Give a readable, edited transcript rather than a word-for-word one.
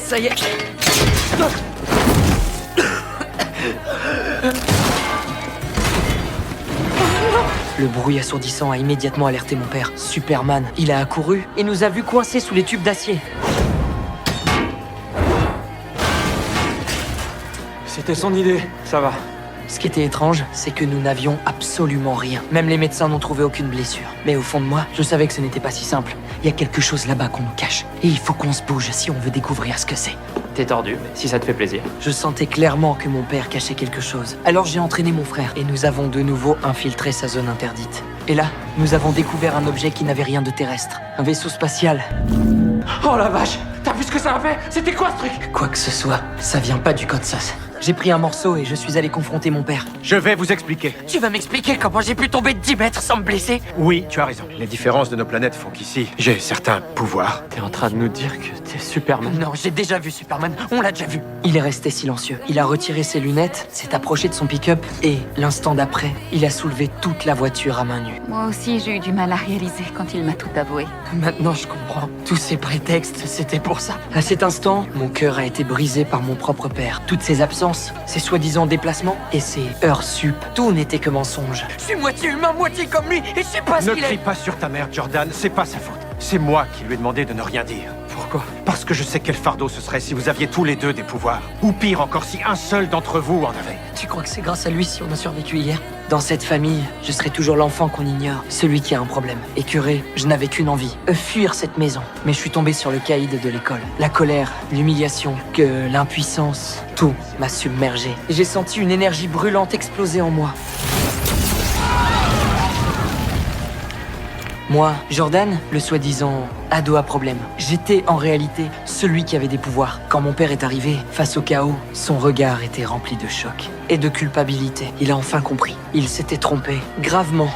Ça y est. Le bruit assourdissant a immédiatement alerté mon père. Superman, il a accouru et nous a vus coincés sous les tubes d'acier. C'était son idée, ça va. Ce qui était étrange, c'est que nous n'avions absolument rien. Même les médecins n'ont trouvé aucune blessure. Mais au fond de moi, je savais que ce n'était pas si simple. Il y a quelque chose là-bas qu'on nous cache. Et il faut qu'on se bouge si on veut découvrir ce que c'est. T'es tordu, si ça te fait plaisir. Je sentais clairement que mon père cachait quelque chose. Alors j'ai entraîné mon frère et nous avons de nouveau infiltré sa zone interdite. Et là, nous avons découvert un objet qui n'avait rien de terrestre. Un vaisseau spatial. Oh la vache! T'as vu ce que ça a fait? C'était quoi ce truc? Quoi que ce soit, ça vient pas du code SOS. J'ai pris un morceau et je suis allé confronter mon père. Je vais vous expliquer. Tu vas m'expliquer comment j'ai pu tomber de 10 mètres sans me blesser? Oui, tu as raison. Les différences de nos planètes font qu'ici, j'ai certains pouvoirs. T'es en train de nous dire que t'es Superman? Non, j'ai déjà vu Superman, on l'a déjà vu. Il est resté silencieux. Il a retiré ses lunettes, s'est approché de son pick-up et, l'instant d'après, il a soulevé toute la voiture à main nue. Moi aussi, j'ai eu du mal à réaliser quand il m'a tout avoué. Maintenant, je comprends. Tous ces prétextes, c'était pour ça. À cet instant, mon cœur a été brisé par mon propre père. Toutes ses absences, ses soi-disant déplacements et ses heures sup, tout n'était que mensonge. Je suis moitié humain, moitié comme lui, et je sais pas ce Ne qu'il crie est. pas sur ta mère, Jordan, c'est pas sa faute. C'est moi qui lui ai demandé de ne rien dire. Pourquoi? Parce que je sais quel fardeau ce serait si vous aviez tous les deux des pouvoirs. Ou pire encore, si un seul d'entre vous en avait. Tu crois que c'est grâce à lui si on a survécu hier? Dans cette famille, je serai toujours l'enfant qu'on ignore, celui qui a un problème. Écœuré, je n'avais qu'une envie, fuir cette maison. Mais je suis tombé sur le caïd de l'école. La colère, l'humiliation, que l'impuissance, tout m'a submergé. J'ai senti une énergie brûlante exploser en moi. Moi, Jordan, le soi-disant ado à problème, j'étais en réalité celui qui avait des pouvoirs. Quand mon père est arrivé, face au chaos, son regard était rempli de choc et de culpabilité. Il a enfin compris. Il s'était trompé, gravement.